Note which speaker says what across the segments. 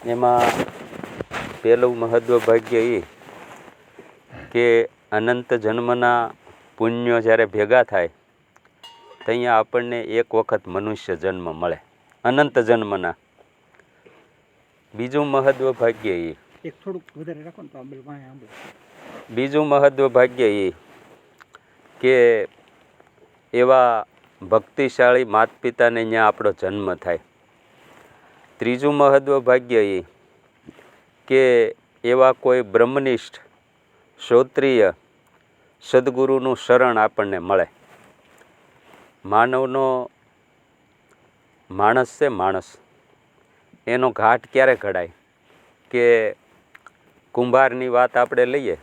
Speaker 1: એમાં પહેલું મહત્વ ભાગ્ય એ કે અનંત જન્મના પુણ્યો જ્યારે ભેગા થાય ત્યાં આપણને એક વખત મનુષ્ય જન્મ મળે, અનંત જન્મના. બીજું મહત્વ ભાગ્ય એ બીજું મહત્વ ભાગ્ય એ કે એવા ભક્તિશાળી માતા પિતાને ત્યાં આપણો જન્મ થાય. ત્રીજું મહત્વ ભાગ્ય એ કે એવા કોઈ બ્રહ્મનિષ્ઠ શ્રોત્રિય સદગુરુનું શરણ આપણને મળે. માનવનો માણસ છે, માણસ એનો ઘાટ ક્યારે ઘડાય કે કુંભારની વાત આપણે લઈએ.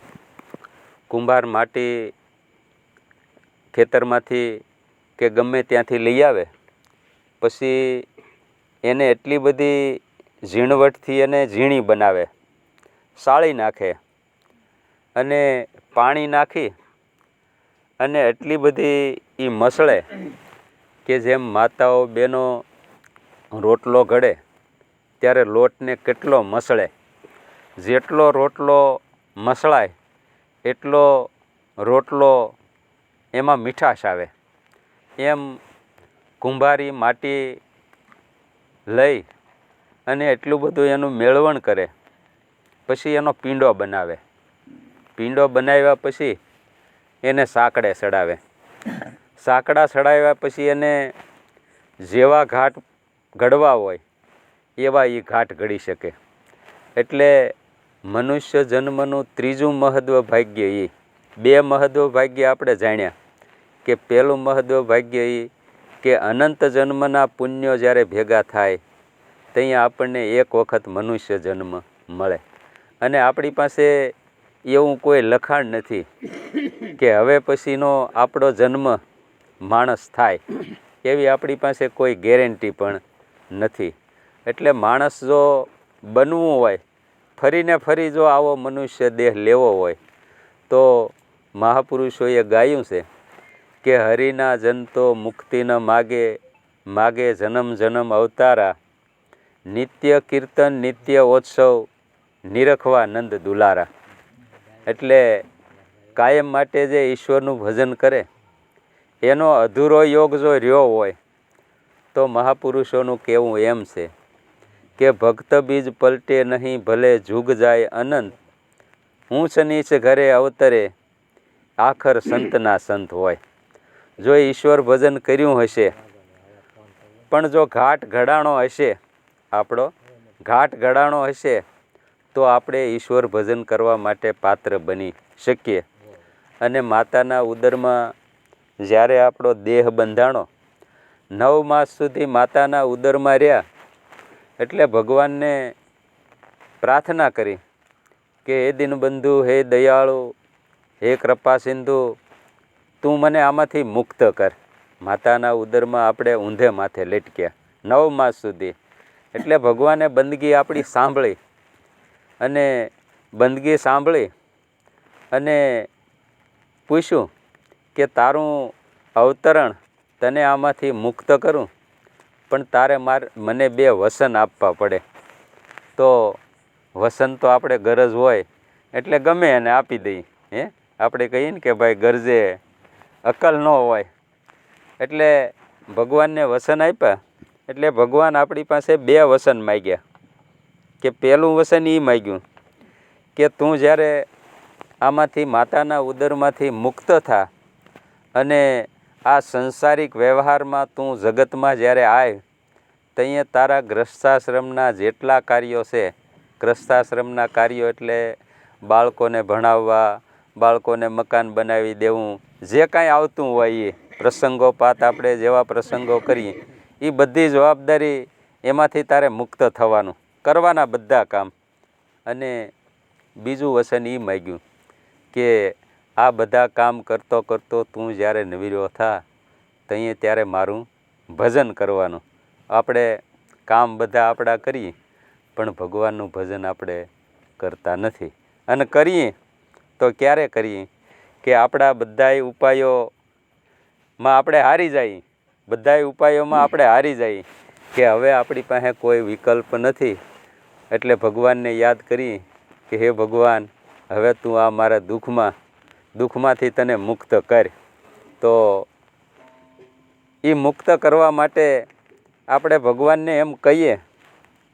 Speaker 1: કુંભાર માટી ખેતરમાંથી કે ગમે ત્યાંથી લઈ આવે, પછી એને એટલી બધી ઝીણવટથી એને ઝીણી બનાવે, સાળી નાખે અને પાણી નાખી અને એટલી બધી એ મસળે કે જેમ માતાઓ બહેનો રોટલો ઘડે ત્યારે લોટને કેટલો મસળે, જેટલો રોટલો મસળાય એટલો રોટલો એમાં મીઠાશ આવે. એમ કુંભારી માટી લઈ અને એટલું બધું એનું મેળવણ કરે, પછી એનો પીંડો બનાવે. પીંડો બનાવ્યા પછી એને સાંકડે ચડાવે. સાંકડા ચડાવ્યા પછી એને જેવા ઘાટ ઘડવા હોય એવા એ ઘાટ ઘડી શકે. એટલે મનુષ્ય જન્મનું ત્રીજું મહત્વ ભાગ્ય એ. બે મહત્વ ભાગ્ય આપણે જાણ્યા કે પહેલું મહત્વ ભાગ્ય એ કે અનંત જન્મના પુણ્યો જ્યારે ભેગા થાય ત્યાં આપણને એક વખત મનુષ્ય જન્મ મળે. અને આપણી પાસે એવું કોઈ લખાણ નથી કે હવે પછીનો આપણો જન્મ માણસ થાય, એવી આપણી પાસે કોઈ ગેરંટી પણ નથી. એટલે માણસ જો બનવું હોય, ફરીને ફરી જો આવો મનુષ્ય દેહ લેવો હોય, તો મહાપુરુષોએ ગાયું છે કે હરિના જન તો મુક્તિ ન માગે, માગે જન્મ જન્મ અવતારા, નિત્ય કીર્તન નિત્ય ઓત્સવ, નિરખવા નંદ દુલારા. એટલે કાયમ માટે જે ઈશ્વરનું ભજન કરે એનો અધૂરો યોગ જો રહ્યો હોય તો મહાપુરુષોનું કહેવું એમ છે કે ભક્ત બીજ પલટે નહીં ભલે જુગ જાય અનંત, ઊંચ નીચ ઘરે અવતરે આખર સંતના સંત હોય. જો ઈશ્વર ભજન કર્યું હશે પણ જો ઘાટ ઘડાણો હશે, આપણો ઘાટ ઘડાણો હશે તો આપણે ઈશ્વર ભજન કરવા માટે પાત્ર બની શકીએ. અને માતાના ઉદરમાં જ્યારે આપણો દેહ બંધાણો, 9 માસ સુધી માતાના ઉદરમાં રહ્યા, એટલે ભગવાનને પ્રાર્થના કરી કે હે દીનબંધુ, હે દયાળુ, હે કૃપા સિંધુ, તું મને આમાંથી મુક્ત કર. માતાના ઉદરમાં આપણે ઊંધે માથે લટક્યા 9 માસ સુધી. એટલે ભગવાને બંદગી આપણી સાંભળી અને બંદગી સાંભળી અને પૂછ્યું કે તારું અવતરણ તને આમાંથી મુક્ત કરું, પણ તારે મને 2 વસન આપવા પડે. તો વસન તો આપણે ગરજ હોય એટલે ગમે એને આપી દઈએ. આપણે કહીએ ને કે ભાઈ ગરજે અકલ ન હોય. એટલે ભગવાનને વસન આપ્યા. એટલે ભગવાન આપણી પાસે 2 વસન માગ્યા. કે પહેલું વસન એ માગ્યું કે તું જ્યારે આમાંથી માતાના ઉદરમાંથી મુક્ત થા અને આ સંસારિક વ્યવહારમાં તું જગતમાં જ્યારે આવ, ત્યાં તારા ગ્રસ્થાશ્રમના જેટલા કાર્યો છે, ગ્રસ્થાશ્રમના કાર્યો એટલે બાળકોને ભણાવવા, બાળકોને મકાન બનાવી દેવું, જે કાંઈ આવતું હોય એ પ્રસંગોપાત આપણે જેવા પ્રસંગો કરીએ એ બધી જવાબદારી એમાંથી તારે મુક્ત થવાનું, કરવાના બધા કામ. અને બીજું વચન એ માગ્યું કે આ બધા કામ કરતો કરતો તું જ્યારે નવીરો થા ત્યારે મારું ભજન કરવાનું. આપણે કામ બધા આપણા કરીએ પણ ભગવાનનું ભજન આપણે કરતા નથી. અને કરીએ તો ક્યારે કરીએ કે આપણા બધાય ઉપાયોમાં આપણે હારી જઈએ, બધાય ઉપાયોમાં આપણે હારી જઈએ કે હવે આપણી પાસે કોઈ વિકલ્પ નથી, એટલે ભગવાનને યાદ કરી કે હે ભગવાન, હવે તું આ મારા દુઃખમાંથી તને મુક્ત કર. તો એ મુક્ત કરવા માટે આપણે ભગવાનને એમ કહીએ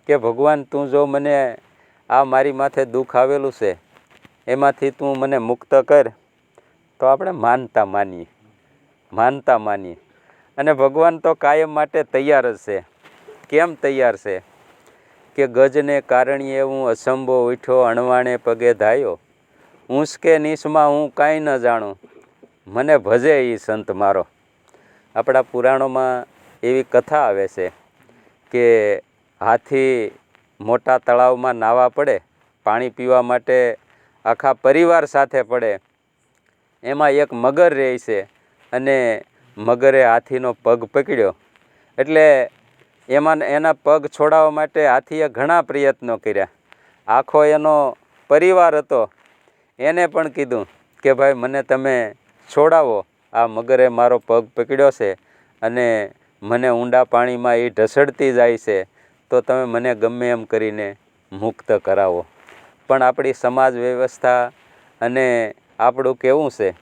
Speaker 1: કે ભગવાન, તું જો મને આ મારી માથે દુઃખ આવેલું છે એમાંથી તું મને મુક્ત કર, તો આપણે માનતા માનીએ. અને ભગવાન તો કાયમ માટે તૈયાર જ છે. કેમ તૈયાર છે? કે ગજને કારણીએ હું અસંભો ઉઠ્યો, અણવાણે પગે ધાયો, ઊંચકે નીચમાં હું કાંઈ ન જાણું, મને ભજે એ સંત મારો. આપણા પુરાણોમાં એવી કથા આવે છે કે હાથી મોટા તળાવમાં નાહવા પડે, પાણી પીવા માટે આખા પરિવાર સાથે પડે. એમાં એક મગર રહે છે અને મગરે હાથીનો પગ પકડ્યો. એટલે એના પગ છોડાવવા માટે હાથીએ ઘણા પ્રયત્નો કર્યા. આખો એનો પરિવાર હતો, એને પણ કીધું કે ભાઈ મને તમે છોડાવો, આ મગરે મારો પગ પકડ્યો છે અને મને ઊંડા પાણીમાં એ ઢસડતી જાય છે, તો તમે મને ગમે એમ કરીને મુક્ત કરાવો. પણ આપણી સમાજ વ્યવસ્થા અને આપણું કેવું છે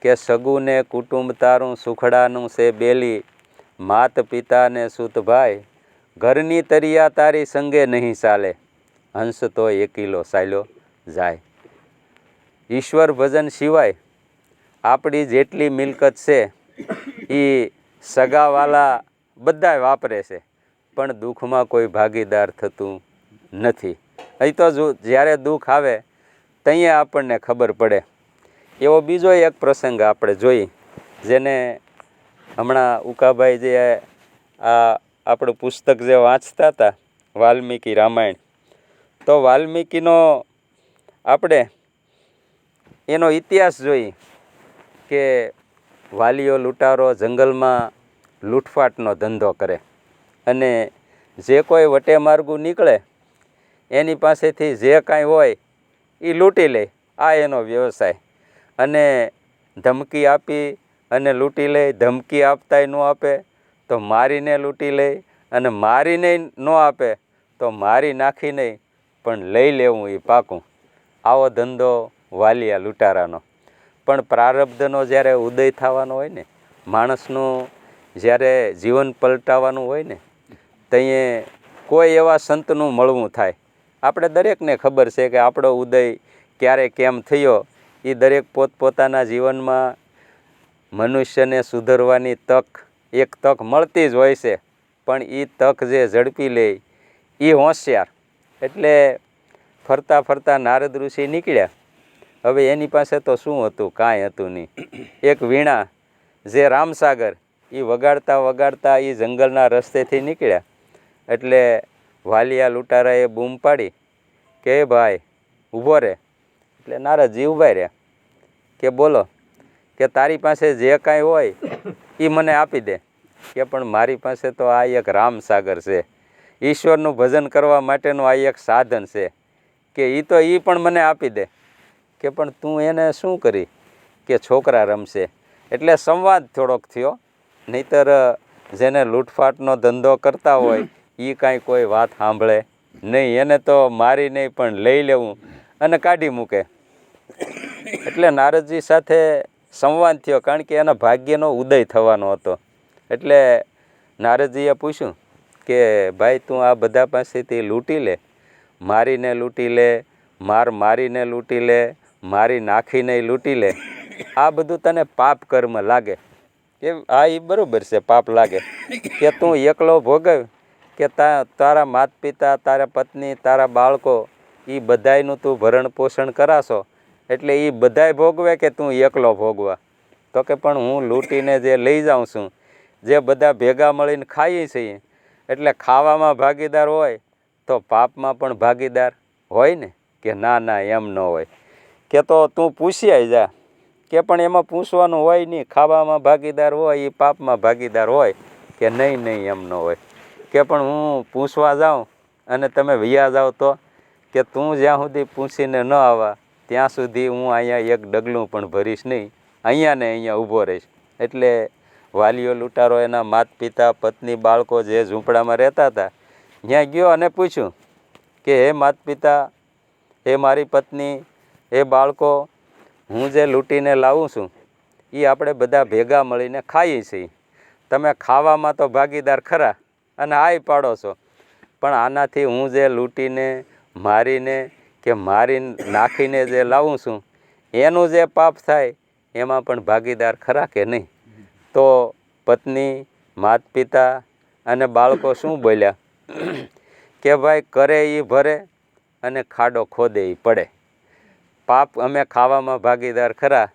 Speaker 1: કે સગું ને કુટુંબ તારું સુખડાનું છે બેલી, માત પિતા ને સૂત ભાઈ, ઘરની તરિયા તારી સંગે નહીં ચાલે, હંસ તો એકીલો ચાલ્યો જાય. ઈશ્વર ભજન સિવાય આપણી જેટલી મિલકત છે એ સગાવાલા બધાય વાપરે છે, પણ દુઃખમાં કોઈ ભાગીદાર થતું નથી. અહીં તો જ્યારે દુઃખ આવે ત્યાં આપણને ખબર પડે. એવો બીજો એક પ્રસંગ આપણે જોઈ, જેને હમણાં ઉકાભાઈ જે આ આપણું પુસ્તક જે વાંચતા હતા, વાલ્મીકી રામાયણ, તો વાલ્મીકીનો આપણે એનો ઇતિહાસ જોઈ કે વાલીઓ લૂંટારો જંગલમાં લૂંટફાટનો ધંધો કરે અને જે કોઈ વટે માર્ગું નીકળે એની પાસેથી જે કાંઈ હોય એ લૂંટી લે. આ એનો વ્યવસાય. અને ધમકી આપી અને લૂંટી લે, ધમકી આપતાય ન આપે તો મારીને લૂંટી લે, અને મારીને ન આપે તો મારી નાખી નહીં પણ લઈ લેવું એ પાકું. આવો ધંધો વાલિયા લૂંટારાનો. પણ પ્રારબ્ધનો જ્યારે ઉદય થવાનો હોય ને, માણસનું જ્યારે જીવન પલટાવવાનું હોય ને, ત્યાં કોઈ એવા સંતનું મળવું થાય. આપણે દરેકને ખબર છે કે આપણો ઉદય ક્યારે કેમ થયો, એ દરેક પોતપોતાના જીવનમાં મનુષ્યને સુધરવાની એક તક મળતી જ હોય છે. પણ એ તક જે ઝડપી લે એ હોશિયાર. એટલે ફરતા ફરતા નારદ ઋષિ નીકળ્યા. હવે એની પાસે તો શું હતું? કાંઈ હતું નહીં. એક વીણા જે રામસાગર, એ વગાડતા વગાડતા એ જંગલના રસ્તેથી નીકળ્યા. એટલે વાલિયા લૂંટારાએ બૂમ પાડી કે ભાઈ ઊભો રહે. એટલે નારદજી ઊભા રહ્યા કે બોલો, કે તારી પાસે જે કાંઈ હોય એ મને આપી દે. કે પણ મારી પાસે તો આ એક રામસાગર છે, ઈશ્વરનું ભજન કરવા માટેનું આ એક સાધન છે, કે એ પણ મને આપી દે. કે પણ તું એને શું કરી? કે છોકરા રમશે. એટલે સંવાદ થોડોક થયો. નહીતર જેને લૂંટફાટનો ધંધો કરતા હોય એ કાંઈ કોઈ વાત સાંભળે નહીં. એને તો મારી નહીં પણ લઈ લેવું અને કાઢી મૂકે. એટલે નારદજી સાથે સંવાદ થયો, કારણ કે એના ભાગ્યનો ઉદય થવાનો હતો. એટલે નારદજીએ પૂછ્યું કે ભાઈ તું આ બધા પાસેથી લૂંટી લે, મારીને લૂંટી લે, મારીને લૂંટી લે, મારી નાખીને લૂંટી લે, આ બધું તને પાપ કર્મ લાગે? કે હા, એ બરાબર છે, પાપ લાગે. કે તું એકલો ભોગવ કે તારા માત પિતા, તારા પત્ની, તારા બાળકો, એ બધાયનું તું ભરણ પોષણ કરાશો, એટલે એ બધાય ભોગવે કે તું એકલો ભોગવા? તો કે પણ હું લૂંટીને જે લઈ જાઉં છું, જે બધા ભેગા મળીને ખાઈએ છીએ, એટલે ખાવામાં ભાગીદાર હોય તો પાપમાં પણ ભાગીદાર હોય ને? કે ના ના, એમ ન હોય. કે તો તું પૂછી આવી જા. કે પણ એમાં પૂછવાનું હોય નહીં, ખાવામાં ભાગીદાર હોય એ પાપમાં ભાગીદાર હોય. કે નહીં નહીં, એમ ન હોય. કે પણ હું પૂછવા જાઉં અને તમે વૈયા જાઓ તો? કે તું જ્યાં સુધી પૂછીને ન આવવા ત્યાં સુધી હું અહીંયા એક ડગલું પણ ભરીશ નહીં, અહીંયા ને અહીંયા ઊભો રહીશ. એટલે વાલીઓ લૂંટારો એના માત પિતા, પત્ની, બાળકો જે ઝૂંપડામાં રહેતા હતા ત્યાં ગયો અને પૂછ્યું કે હે માતા પિતા, હે મારી પત્ની, હે બાળકો, હું જે લૂંટીને લાવું છું એ આપણે બધા ભેગા મળીને ખાઈએ છીએ. તમે ખાવામાં તો ભાગીદાર ખરા અને હાય પાડો છો, પણ આનાથી હું જે લૂંટીને મારીને કે મારી નાખીને જે લાવું છું એનું જે પાપ થાય એમાં પણ ભાગીદાર ખરા કે નહીં? તો પત્ની, માતા પિતા અને બાળકો શું બોલ્યા કે ભાઈ કરે એ ભરે અને ખાડો ખોદે એ પડે. પાપ અમે ખાવામાં ભાગીદાર ખરા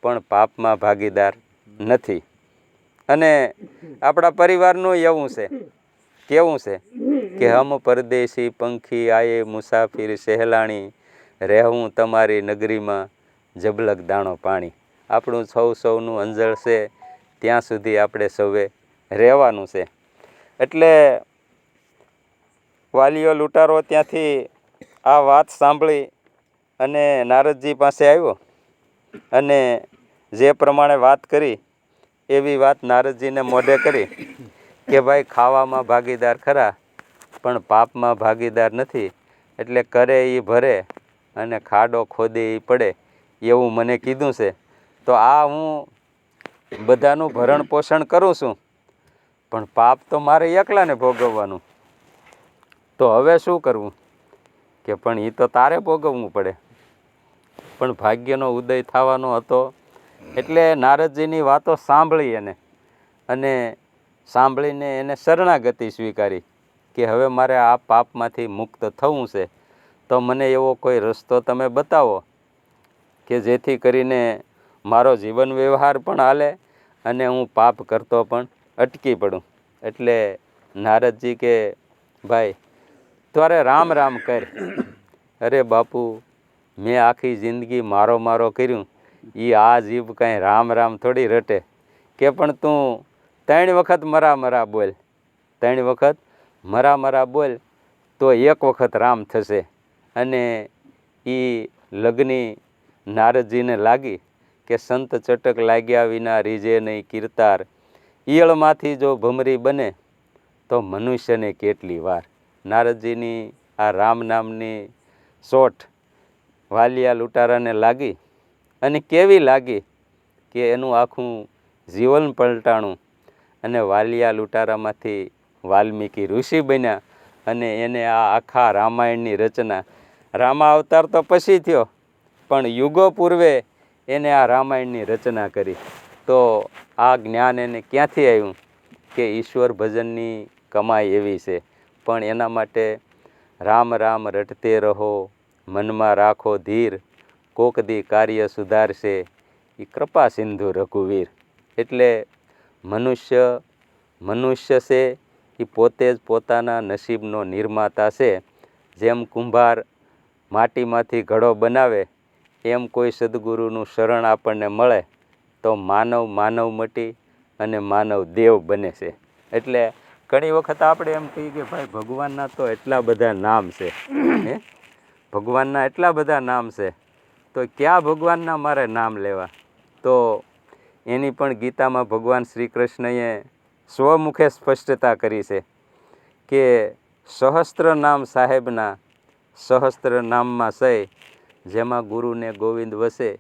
Speaker 1: પણ પાપમાં ભાગીદાર નથી. અને આપણા પરિવારનું એવું છે, કેવું છે કે હમ પરદેશી પંખી આયે મુસાફિર સહેલાણી, રહેવું તમારી નગરીમાં જબલક દાણો પાણી. આપણું સૌનું અંજળ છે ત્યાં સુધી આપણે સૌએ રહેવાનું છે. એટલે વાલીઓ લૂંટારો ત્યાંથી આ વાત સાંભળી અને નારદજી પાસે આવ્યો અને જે પ્રમાણે વાત કરી એવી વાત નારદજીને મોઢે કરી કે ભાઈ ખાવામાં ભાગીદાર ખરા પણ પાપમાં ભાગીદાર નથી, એટલે કરે એ ભરે અને ખાડો ખોદે એ પડે એવું મને કીધું છે. તો આ હું બધાનું ભરણ પોષણ કરું છું પણ પાપ તો મારે એકલાને ભોગવવાનું. તો હવે શું કરવું? કે પણ એ તો તારે ભોગવવું પડે. પણ ભાગ્યનો ઉદય થવાનો હતો એટલે નારદજીની વાતો સાંભળી અને સાંભળીને એને શરણાગતિ સ્વીકારી કે હવે મારે આ પાપમાંથી મુક્ત થવું છે. તો મને એવો કોઈ રસ્તો તમે બતાવો કે જેથી કરીને મારો જીવન વ્યવહાર પણ હાલે અને હું પાપ કરતો પણ અટકી પડું. એટલે નારદજી કે ભાઈ તારે રામ રામ કર. અરે બાપુ, મેં આખી જિંદગી મારો કર્યું, એ આ જીભ કાંઈ રામ રામ થોડી રટે. કે પણ તું 3 વખત મરા બોલ, 3 વખત મરા બોલ તો 1 વખત રામ થશે. અને એ લગ્ની નારદજીને લાગી કે સંત ચટક લાગ્યા વિના રીજે નહીં કીર્તાર, ઈયળમાંથી જો ભમરી બને તો મનુષ્યને કેટલી વાર. નારદજીની આ રામ નામની સોઠ વાલિયા લૂંટારાને લાગી અને કેવી લાગી કે એનું આખું જીવન પલટાણું અને વાલિયા લૂંટારામાંથી વાલ્મીકી ઋષિ બન્યા અને એને આ આખા રામાયણની રચના, રામા અવતાર તો પછી થયો પણ યુગો પૂર્વે એને આ રામાયણની રચના કરી. તો આ જ્ઞાન એને ક્યાંથી આવ્યું કે ઈશ્વર ભજનની કમાઈ એવી છે. પણ એના માટે રામ રામ રટતે રહો, મનમાં રાખો ધીર, કોક દી કાર્ય સુધારશે એ કૃપા સિંધુ રઘુવીર. એટલે મનુષ્ય છે એ પોતે જ પોતાના નસીબનો નિર્માતા છે. જેમ કુંભાર માટીમાંથી ઘડો બનાવે એમ કોઈ સદગુરુનું શરણ આપણને મળે તો માનવ મટી અને માનવ દેવ બને છે. એટલે ઘણી વખત આપણે એમ કહીએ કે ભાઈ ભગવાનના તો એટલા બધા નામ છે, હે ભગવાનના એટલા બધા નામ છે તો ક્યાં ભગવાનના મારે નામ લેવા? તો એની પણ ગીતામાં ભગવાન શ્રી કૃષ્ણએ સ્વમુખે સ્પષ્ટતા કરી છે કે સહસ્ત્ર નામ સાહેબના, સહસ્ત્ર નામમાં સહી જેમાં ગુરુને ગોવિંદ વસે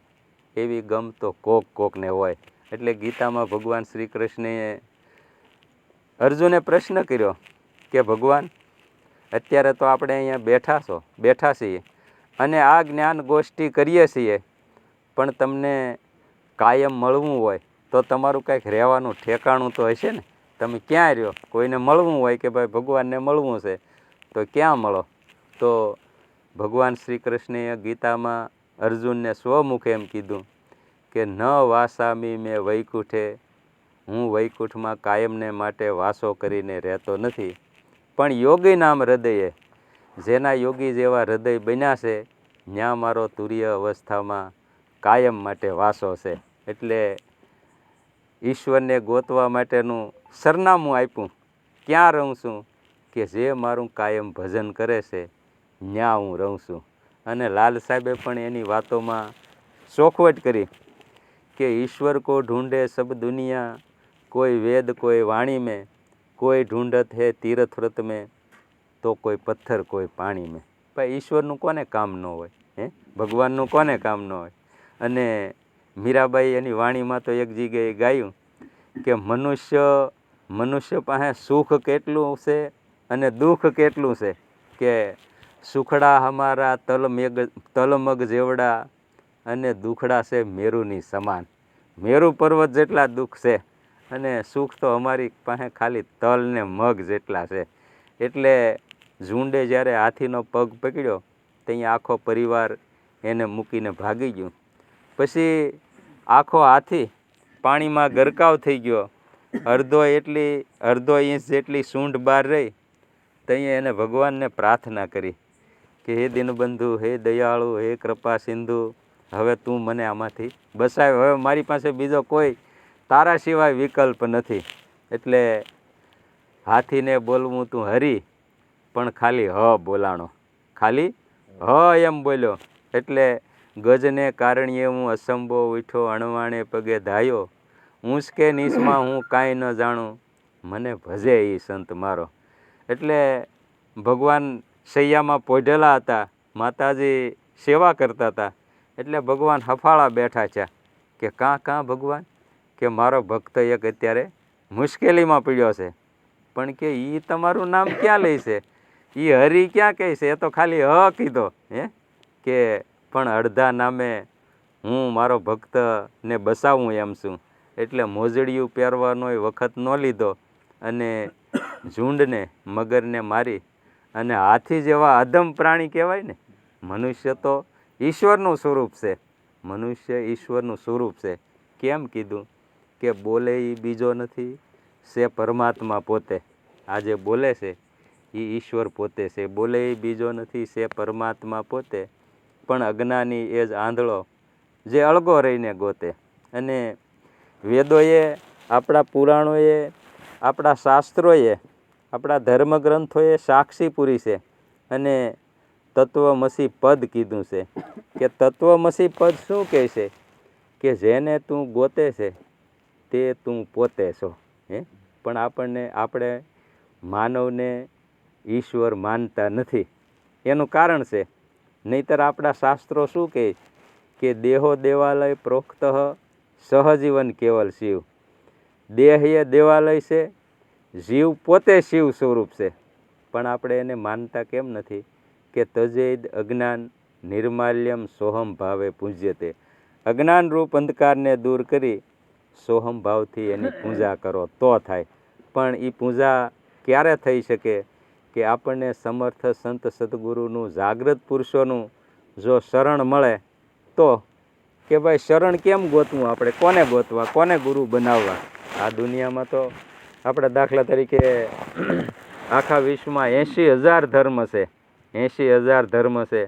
Speaker 1: એવી ગમ તો કોકને હોય. એટલે ગીતામાં ભગવાન શ્રી કૃષ્ણએ અર્જુને પ્રશ્ન કર્યો કે ભગવાન, અત્યારે તો આપણે અહીંયા બેઠા છીએ અને આ જ્ઞાન ગોષ્ઠી કરીએ છીએ, પણ તમને કાયમ મળવું હોય તો તમારું કંઈક રહેવાનું ઠેકાણું તો હશે ને? તમે ક્યાં રહ્યો? કોઈને મળવું હોય કે ભાઈ ભગવાનને મળવું છે તો ક્યાં મળો? તો ભગવાન શ્રી કૃષ્ણએ ગીતામાં અર્જુનને સ્વમુખે એમ કીધું કે ન વાસામી મેં વૈકુંઠે, હું વૈકુંઠમાં કાયમને માટે વાસો કરીને રહેતો નથી, પણ યોગી નામ હૃદયે, જેના યોગી જેવા હૃદય બન્યા છે ત્યાં મારો તુર્ય અવસ્થામાં કાયમ માટે વાસો છે. એટલે ઈશ્વરને ગોતવા માટેનું સરનામું આપ્યું. ક્યાં રહું છું? કે જે મારું કાયમ ભજન કરે છે ત્યાં હું રહું છું. અને લાલ સાહેબે પણ એની વાતોમાં ચોખવટ કરી કે ઈશ્વર કો ઢૂંઢે સબ દુનિયા, કોઈ વેદ કોઈ વાણી મેં, કોઈ ઢૂંઢત હે તીર્થ વ્રત મેં, તો કોઈ પથ્થર કોઈ પાણી મેં. ભાઈ ઈશ્વરનું કોને કામ ન હોય? ભગવાનનું કોને કામ ન હોય? અને મીરાબાઈ એની વાણીમાં તો એક જગ્યાએ ગાયું કે મનુષ્ય પાસે સુખ કેટલું છે અને દુઃખ કેટલું છે, કે સુખડા હમારા તલમગ જેવડા અને દુખડા છે મેરુની સમાન. મેરુ પર્વત જેટલા દુઃખ છે અને સુખ તો અમારી પાસે ખાલી તલ ને મગ જેટલા છે. એટલે ઝૂંડે જ્યારે હાથીનો પગ પકડ્યો ત્યાં આખો પરિવાર એને મૂકીને ભાગી ગયું. પછી આખો હાથી પાણીમાં ગરકાવ થઈ ગયો. અડધો ઇંચ જેટલી સૂંઢ બહાર રહી. ત્યાં એને ભગવાનને પ્રાર્થના કરી કે હે દીનબંધુ, હે દયાળુ, હે કૃપા સિંધુ, હવે તું મને આમાંથી બચાવ. હવે મારી પાસે બીજો કોઈ તારા સિવાય વિકલ્પ નથી. એટલે હાથીને બોલવું તું હરી, પણ ખાલી બોલાણો, ખાલી એમ બોલ્યો. એટલે ગજને કારણીએ હું અસંભો ઉઠ્યો, અણવાણે પગે ધાયો, ઊંચકે નીચમાં હું કાંઈ ન જાણું, મને ભજે એ સંત મારો. એટલે ભગવાન સૈયામાં પોઢેલા હતા, માતાજી સેવા કરતા હતા. એટલે ભગવાન હફાળા બેઠા છે કે કાં ભગવાન, કે મારો ભક્ત એક અત્યારે મુશ્કેલીમાં પડ્યો છે, પણ કે એ તમારું નામ ક્યાં લે છે? એ હરી ક્યાં કહે છે? એ તો ખાલી કીધો. કે પણ અડધા નામે હું મારો ભક્તને બસાવું એમ છું. એટલે મોજડિયું પહેરવાનો વખત ન લીધો અને ઝૂંડને મગરને મારી. અને હાથી જેવા અધમ પ્રાણી કહેવાય ને, મનુષ્ય તો ઈશ્વરનું સ્વરૂપ છે. મનુષ્ય ઈશ્વરનું સ્વરૂપ છે. કેમ કીધું? કે બોલે એ બીજો નથી, છે પરમાત્મા પોતે. આ જે બોલે છે એ ઈશ્વર પોતે છે. બોલે એ બીજો નથી, છે પરમાત્મા પોતે. પણ અજ્ઞાની એ જ આંધળો જે અળગો રહીને ગોતે. અને વેદોએ, આપણા પુરાણોએ, આપણા શાસ્ત્રોએ, આપણા ધર્મગ્રંથોએ સાક્ષી પૂરી છે. અને તત્વમસી પદ કીધું છે. કે તત્વમસી પદ શું કહે છે? કે જેને તું ગોતે છે તે તું પોતે છો. પણ આપણે માનવને ઈશ્વર માનતા નથી. એનું કારણ છે, નહીંતર આપણા શાસ્ત્રો શું કહે? કે દેહો દેવાલય પ્રોક્ત સહજીવન કેવલ શિવ. દેહ એ દેવાલય છે, જીવ પોતે શિવ સ્વરૂપ છે. પણ આપણે એને માનતા કેમ નથી? કે તજેદ અજ્ઞાન નિર્માલ્યમ સોહમ ભાવે પૂજ્યતે. અજ્ઞાન રૂપ અંધકારને દૂર કરી સોહમ ભાવથી એની પૂજા કરો તો થાય. પણ એ પૂજા ક્યારે થઈ શકે? કે આપણને સમર્થ સંત સદગુરુનું, જાગૃત પુરુષોનું જો શરણ મળે તો. કે ભાઈ શરણ કેમ ગોતવું? આપણે કોને ગોતવા, કોને ગુરુ બનાવવા? આ દુનિયામાં તો આપણે દાખલા તરીકે આખા વિશ્વમાં 80,000 ધર્મ છે. 80,000 ધર્મ છે,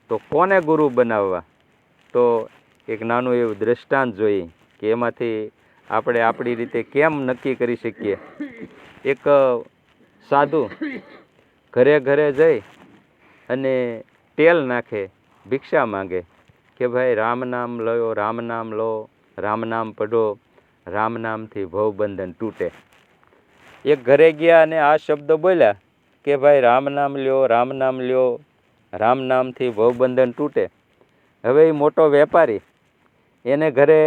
Speaker 1: તો કોને ગુરુ બનાવવા? તો એક નાનું એવું દ્રષ્ટાંત જોઈએ કે એમાંથી આપણે આપણી રીતે કેમ નક્કી કરી શકીએ. એક સાધુ ઘરે ઘરે જઈ અને તેલ નાખે, ભિક્ષા માંગે કે ભાઈ રામ નામ લો, રામ નામ લો, રામ નામ પઢો, રામ નામથી ભવબંધન તૂટે. એક ઘરે ગયા અને આ શબ્દ બોલ્યા કે ભાઈ રામ નામ લ્યો, રામ નામ લ્યો, રામ નામથી ભવબંધન તૂટે. હવે એ મોટો વેપારી, એને ઘરે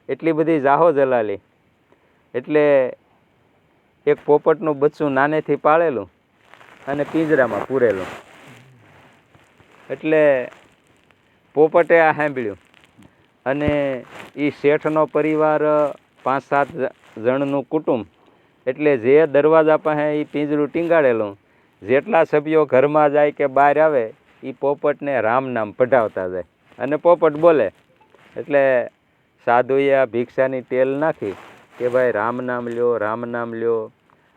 Speaker 1: એટલી બધી જાહો જલાલી. એટલે એક પોપટનું બચ્ચું નાનેથી પાળેલું અને પિંજરામાં પૂરેલું. એટલે પોપટે આ સાંભળ્યું અને એ શેઠનો પરિવાર 5-7 જણનું કુટુંબ. એટલે જે દરવાજા પાસે એ પિંજરું ટીંગાડેલું, જેટલા સભ્યો ઘરમાં જાય કે બહાર આવે, એ પોપટને રામ નામ પઢાવતા જાય અને પોપટ બોલે. એટલે સાધુએ આ ભિક્ષાની તેલ નાખી કે ભાઈ રામ નામ લ્યો, રામ નામ લ્યો,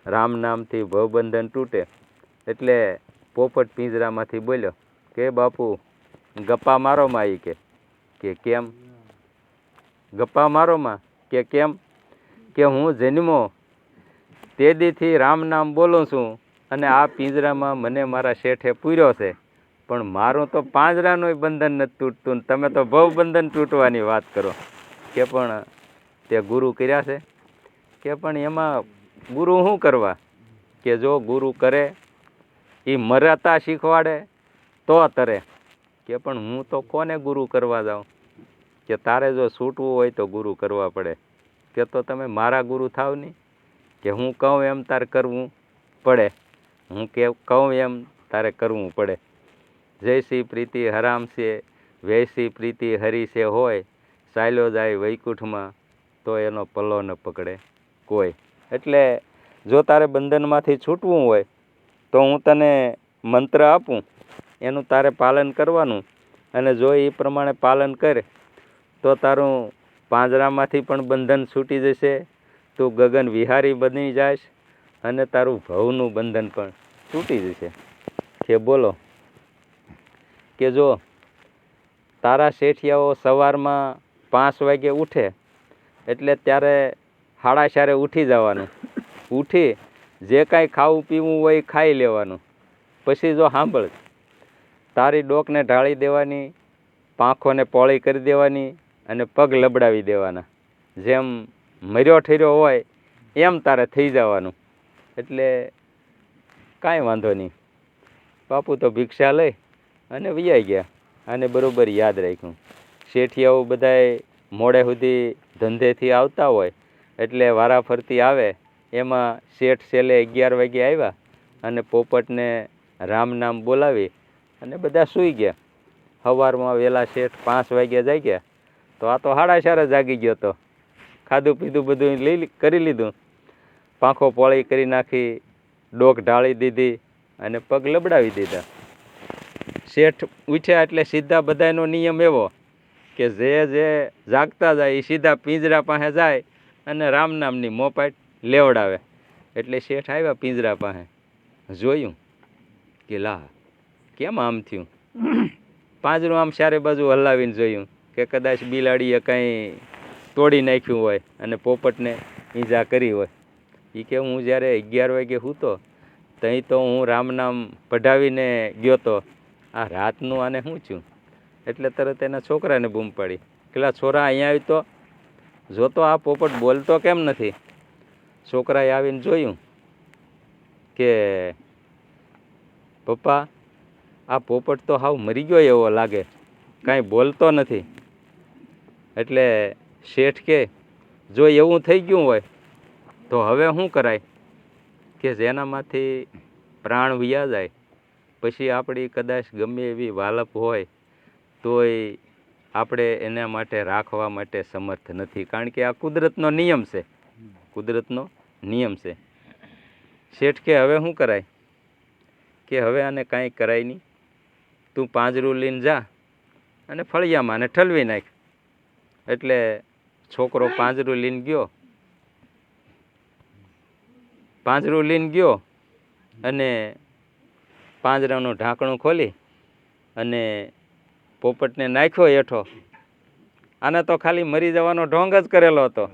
Speaker 1: રામ નામથી ભવબંધન તૂટે. એટલે પોપટ પિંજરામાંથી બોલ્યો કે બાપુ ગપ્પા મારો માં. એ કે કેમ ગપ્પા મારો માં? કે કેમ? કે હું જન્મો તે દીથી રામ નામ બોલું છું અને આ પિંજરામાં મને મારા શેઠે પૂર્યો છે, પણ મારું તો પાંજરાનું બંધન નથી તૂટતું ને તમે તો ભવબંધન તૂટવાની વાત કરો. કે પણ તે ગુરુ કર્યા છે? કે પણ એમાં ગુરુ શું કરવા? કે જો ગુરુ કરે એ મરતા શીખવાડે તો તરે. કે પણ હું તો કોને ગુરુ કરવા જાઉં? કે તારે જો છૂટવું હોય તો ગુરુ કરવા પડે. કે તો તમે મારા ગુરુ થાવ નહીં. કે હું કહું એમ તારે કરવું પડે, હું કહું એમ તારે કરવું પડે. જૈસી પ્રીતિ હરામ છે વૈસી પ્રીતિ હરી છે હોય, ચાલ્યો જાય વૈકુંઠમાં તો એનો પલ્લો ન પકડે કોઈ. એટલે જો તારે બંધનમાંથી છૂટવું હોય તો હું તને મંત્ર આપું, એનું તારે પાલન કરવાનું. અને જો એ પ્રમાણે પાલન કરે તો તારું પાંજરામાંથી પણ બંધન છૂટી જશે, તું ગગન વિહારી બની જાશ અને તારું ભવનું બંધન પણ તૂટી જશે. કે બોલો કે જો તારા શેઠિયાઓ સવારમાં 5 વાગે ઉઠે એટલે ત્યારે 4:30 ઉઠી જવાનું. ઉઠી જે કાંઈ ખાવું પીવું હોય એ ખાઈ લેવાનું. પછી જો સાંભળ, તારી ડોકને ઢાળી દેવાની, પાંખોને પોળી કરી દેવાની અને પગ લબડાવી દેવાના. જેમ મર્યો ઠર્યો હોય એમ તારે થઈ જવાનું. એટલે કાંઈ વાંધો નહીં. બાપુ તો ભિક્ષા લઈ અને વૈયા ગયા. અને બરાબર યાદ રાખ્યું. શેઠિયાઓ બધાએ મોડે સુધી ધંધેથી આવતા હોય એટલે વારાફરતી આવે. એમાં શેઠ છેલ્લે 11 વાગે આવ્યા અને પોપટને રામ નામ બોલાવી અને બધા સૂઈ ગયા. સવારમાં વહેલા શેઠ 5 વાગ્યા જાગ્યા તો આ તો 4:30 જાગી ગયો તો. ખાધું પીધું બધું કરી લીધું, પાંખો પોળી કરી નાખી, ડોક ઢાળી દીધી અને પગ લબડાવી દીધા. શેઠ ઉઠ્યા એટલે સીધા બધાનો નિયમ એવો કે જે જાગતા જાય એ સીધા પિંજરા પાસે જાય અને રામ નામની મોપાટ લેવડાવે. એટલે શેઠ આવ્યા પિંજરા પાસે, જોયું કે લા કેમ આમ થયું. પાંજરું આમ ચારે બાજુ હલાવીને જોયું કે કદાચ બિલાડીએ કાંઈ તોડી નાખ્યું હોય અને પોપટને ઈજા કરી હોય. એ કે હું જ્યારે 11 વાગે સૂતો ત્યાં તો હું રામ નામ પઢાવીને ગયો તો, આ રાતનું આને શું થયું? એટલે તરત એના છોકરાને બૂમ પાડી, પેલા છોરા અહીંયા આવી તો જોતો આ પોપટ બોલતો કેમ નથી. છોકરાએ આવીને જોયું કે પપ્પા આ પોપટ તો હાવ મરી ગયો એવો લાગે, કાંઈ બોલતો નથી. એટલે શેઠ કે જો એવું થઈ ગયું હોય તો હવે શું કરાય? કે જેનામાંથી પ્રાણ વયા જાય પછી આપણી કદાચ ગમે એવી વાલપ હોય તોય આપણે એના માટે રાખવા માટે સમર્થ નથી, કારણ કે આ કુદરતનો નિયમ છે. કુદરતનો નિયમ છે. શેઠ કે હવે શું કરાય? કે હવે આને કાંઈ કરાય નહીં, તું પાંજરું લઈને જા અને ફળિયામાં આને ઠલવી નાખ. એટલે છોકરો પાંજરું લઈને ગયો. પાંજરું લઈને ગયો અને પાંજરાનું ઢાંકણું ખોલી અને પોપટને નાખ્યો હેઠો. આને તો ખાલી મરી જવાનો ઢોંગ જ કરેલો હતો.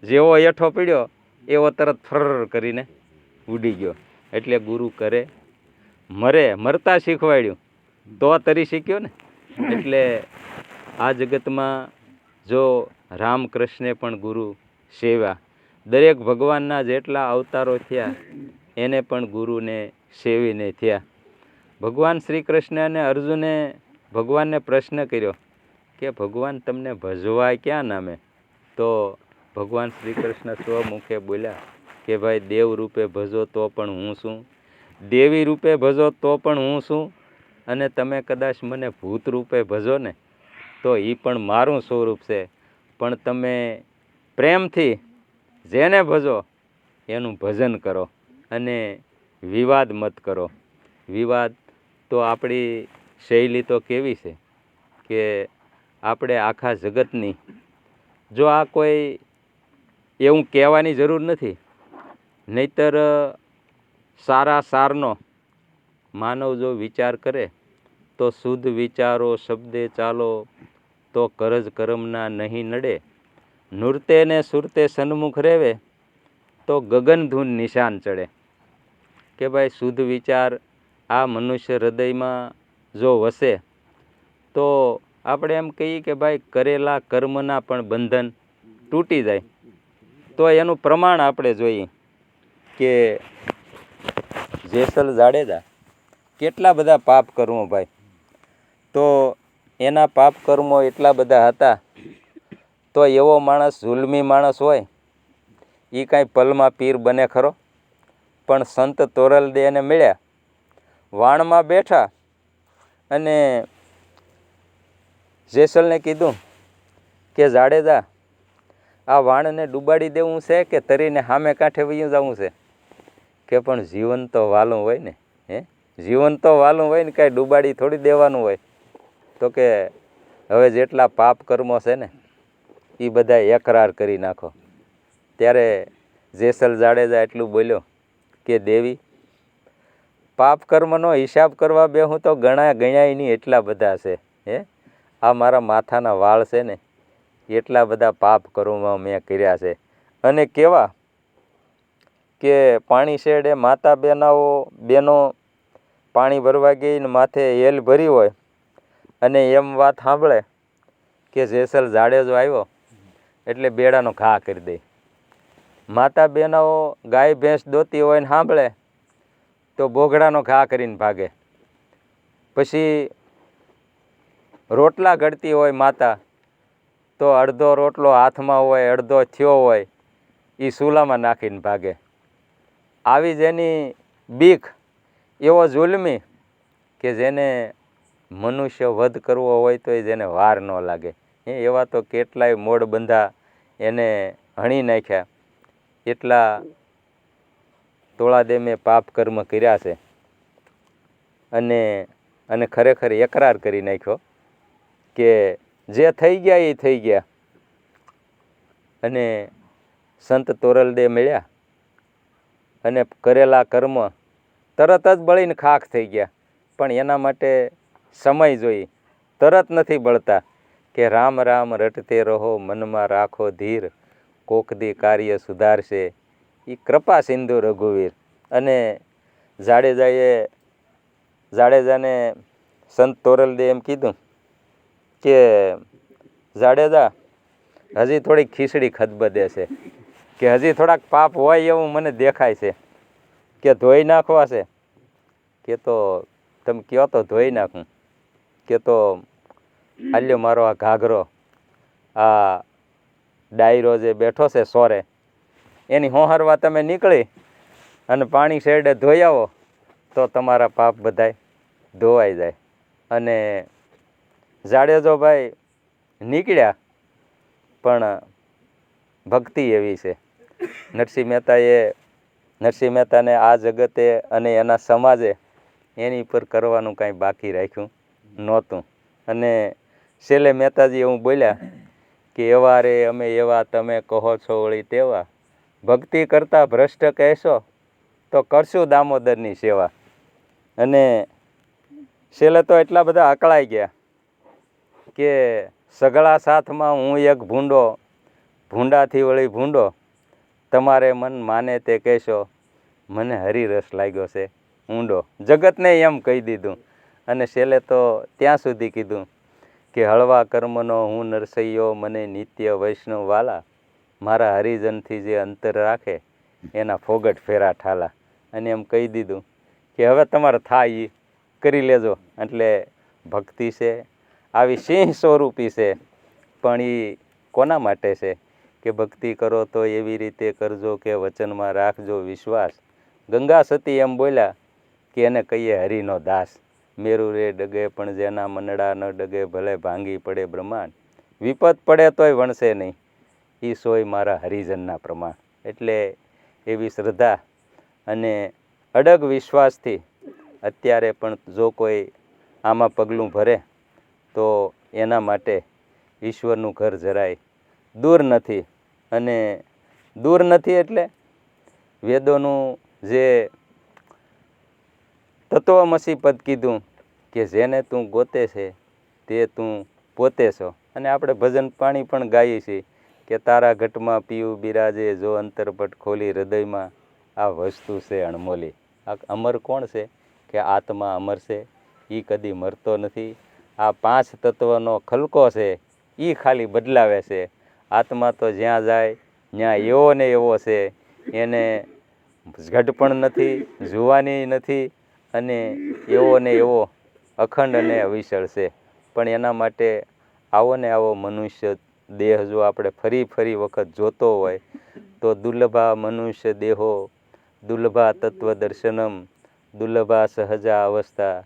Speaker 1: જેવો હેઠો પીડ્યો એવો તરત ફર કરીને ઉડી ગયો. એટલે ગુરુ કરે મરતા શીખવાડ્યું તો તરી શીખ્યો ને. એટલે આ જગતમાં જો રામકૃષ્ણે પણ ગુરુ સેવ્યા, દરેક ભગવાનના જેટલા અવતારો થયા એને પણ ગુરુને સેવીને થયા. ભગવાન શ્રી કૃષ્ણ અને અર્જુને ભગવાનને પ્રશ્ન કર્યો કે ભગવાન તમને ભજવાય ક્યાં નામે? તો ભગવાન શ્રી કૃષ્ણ સ્વમુખે બોલ્યા કે ભાઈ દેવ રૂપે ભજો તો પણ હું છું, દેવી રૂપે ભજો તો પણ હું છું, અને તમે કદાચ મને ભૂત રૂપે ભજો ને તો એ પણ મારું સ્વરૂપ છે. પણ તમે પ્રેમથી જેને ભજો એનું ભજન કરો અને વિવાદ મત કરો. વિવાદ તો આપણી શૈલી તો કેવી છે કે આપણે આખા જગતની, જો આ કોઈ એવું કહેવાની જરૂર નથી, નહીતર સારા સારનો માનવ જો વિચાર કરે તો શુદ્ધ વિચારો શબ્દે ચાલો તો કરજ કરમના નહીં નડે, નૃત્ય ને સુરતે સન્મુખ રહેવે તો ગગનધૂન નિશાન ચડે. કે ભાઈ શુદ્ધ વિચાર આ મનુષ્ય હૃદયમાં જો વસે તો આપણે એમ કહીએ કે ભાઈ કરેલા કર્મના પણ બંધન તૂટી જાય. તો એનું પ્રમાણ આપણે જોઈએ કે જેસલ જાડેજા કેટલા બધા પાપ કર્મો ભાઈ. તો એના પાપ કર્મો એટલા બધા હતા, તો એવો માણસ જુલ્મી માણસ હોય એ કાંઈ પલમાં પીર બને ખરો? પણ સંત તોરલદે એને મળ્યા, વાણમાં બેઠા અને જેસલને કીધું કે જાડેજા, આ વાણને ડૂબાડી દેવું છે કે તરીને સામે કાંઠે વયું જવું છે? કે પણ જીવન તો વાલું હોય ને, જીવન તો વાલું હોય ને, કાંઈ ડૂબાડી થોડી દેવાનું હોય. તો કે હવે જેટલા પાપ કર્મો છે ને એ બધા એકરાર કરી નાખો. ત્યારે જેસલ જાડેજા એટલું બોલ્યો કે દેવી, પાપ કર્મનો હિસાબ કરવા બેહું તો ગણાય નહીં એટલા બધા છે. આ મારા માથાના વાળ છે ને એટલા બધા પાપ કર્મો મેં કર્યા છે. અને કેવા કે પાણી શેડે માતા બેનો પાણી ભરવા ગઈ ને માથે હેલ ભરી હોય અને એમ વાત સાંભળે કે જેસલ જાડેજો આવ્યો એટલે બેડાનો ઘા કરી દે. માતા બહેનો ગાય ભેંસ દોતી હોય ને સાંભળે તો બોઘડાનો ઘા કરીને ભાગે. પછી રોટલા ઘડતી હોય માતા તો અડધો રોટલો હાથમાં હોય, અડધો થયો હોય એ ચૂલામાં નાખીને ભાગે. આવી જેની બીક એવો જુલ્મી કે જેને મનુષ્ય વધ કરવો હોય તો જેને વાર ન લાગે. એવા તો કેટલાય મોડ બંધા એને હણી નાખ્યા. એટલા તોળાદે મેં પાપ કર્મ કર્યા છે. અને ખરેખર એકરાર કરી નાખ્યો કે જે થઈ ગયા એ થઈ ગયા. અને સંત તોરલદે મળ્યા અને કરેલા કર્મ તરત જ બળીને ખાખ થઈ ગયા. પણ એના માટે સમય જોઈ, તરત નથી બળતા. કે રામ રામ રટતે રહો, મનમાં રાખો ધીર, કોકદી કાર્ય સુધારશે એ કૃપા સિંધુ રઘુવીર. અને જાડેજાને સંત તોરલદે એમ કીધું કે જાડેજા, હજી થોડીક ખીચડી ખદબદે છે, કે હજી થોડાક પાપ હોય એવું મને દેખાય છે, કે ધોઈ નાખવા છે. કે તો તમે કહો તો ધોઈ નાખું. કે તો આલ્યો મારો આ ઘાઘરો, આ ડાયરો જે બેઠો છે સોરે, એની હોહરવા તમે નીકળી અને પાણી શેરડે ધોઈ આવો તો તમારા પાપ બધાય ધોવાઈ જાય. અને જાડેજો ભાઈ નીકળ્યા, પણ ભક્તિ એવી છે. નરસિંહ મહેતાને આ જગતે અને એના સમાજે એની પર કરવાનું કાંઈ બાકી રાખ્યું નહોતું. અને છેલ્લે મહેતાજી એવું બોલ્યા કે એવા રે અમે એવા, તમે કહો છો વળી તેવા, ભક્તિ કરતા ભ્રષ્ટ કહેશો તો કરશું દામોદરની સેવા. અને છેલ્લે તો એટલા બધા અકળાઈ ગયા કે સગળા સાથમાં હું એક ભૂંડો, ભૂંડાથી વળી ભૂંડો, તમારે મન માને તે કહેશો, મને હરિરસ લાગ્યો છે ઊંડો. જગતને એમ કહી દીધું. અને છેલ્લે તો ત્યાં સુધી કીધું કે હળવા કર્મનો હું નરસૈયો, મને નિત્ય વૈષ્ણવ વાલા, મારા હરિજનથી જે અંતર રાખે એના ફોગટ ફેરા ઠાલા. અને એમ કહી દીધું કે હવે તમારે થાય એ કરી લેજો. એટલે ભક્તિ છે આવી સિંહ સ્વરૂપી છે. પણ એ કોના માટે છે? કે ભક્તિ કરો તો એવી રીતે કરજો કે વચનમાં રાખજો વિશ્વાસ. ગંગા સતી એમ બોલ્યા કે એને કહીએ હરિનો દાસ. મેરુ રે ડગે પણ જેના મનડા ન ડગે, ભલે ભાંગી પડે બ્રહ્માંડ, વિપત પડે તોય વણશે નહીં, એ સોય મારા હરિજનના પ્રમાણ. એટલે એવી શ્રદ્ધા અને અડગ વિશ્વાસથી અત્યારે પણ જો કોઈ આમાં પગલું ભરે તો એના માટે ઈશ્વરનું ઘર જરાય દૂર નથી. અને દૂર નથી એટલે વેદોનું જે તત્વમસી પદ કીધું કે જેને તું ગોતે છે તે તું પોતે છો. અને આપણે ભજન પાણી પણ ગાઈએ છીએ કે તારા ઘટમાં પીવું બિરાજે, જો અંતરપટ ખોલી હૃદયમાં, આ વસ્તુ છે અણમોલી. આ અમર કોણ છે? કે આત્મા અમર છે, એ કદી મરતો નથી. આ પાંચ તત્વનો ખલકો છે એ ખાલી બદલાવે છે. આત્મા તો જ્યાં જાય ત્યાં એવો ને એવો છે, એને ઘટપણ નથી, જુવાની નથી અને એવો ને એવો અખંડ અને અવિચળ છે. પણ એના માટે આવો ને આવો મનુષ્ય દેહ જો આપણે ફરી વખત જોતો હોય તો દુર્લભા મનુષ્ય દેહો દુર્લભા તત્વદર્શનમ દુર્લભા સહજા અવસ્થા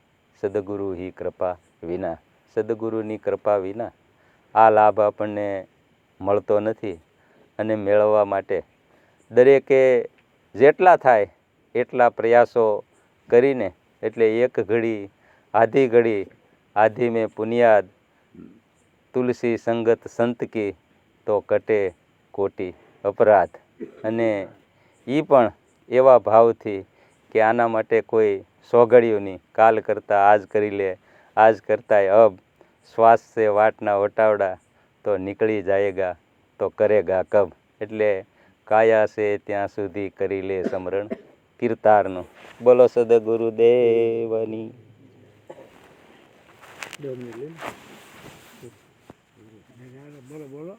Speaker 1: સદગુરુ હિ કૃપા વિના. સદગુરુની કૃપા વિના આ લાભ આપણને મળતો નથી. અને મેળવવા માટે દરેકે જેટલા થાય એટલા પ્રયાસો કરીને એટલે એક ઘડી આધી મેં પુનિયાદ તુલસી સંગત સંત કી તો કટે કોટી અપરાધ. અને એ પણ એવા ભાવથી કે આના માટે કોઈ સોગડિયું નહીં, કાલ કરતાં આજ કરી લે, આજ કરતાંય અબ, શ્વાસ સે વાટના વટાવડા તો નીકળી જાયેગા તો કરેગા કબ. એટલે કાયા છે ત્યાં સુધી કરી લે સમરણ કીર્તારનું. બોલો સદગુરુદેવની.
Speaker 2: બોલો બોલો.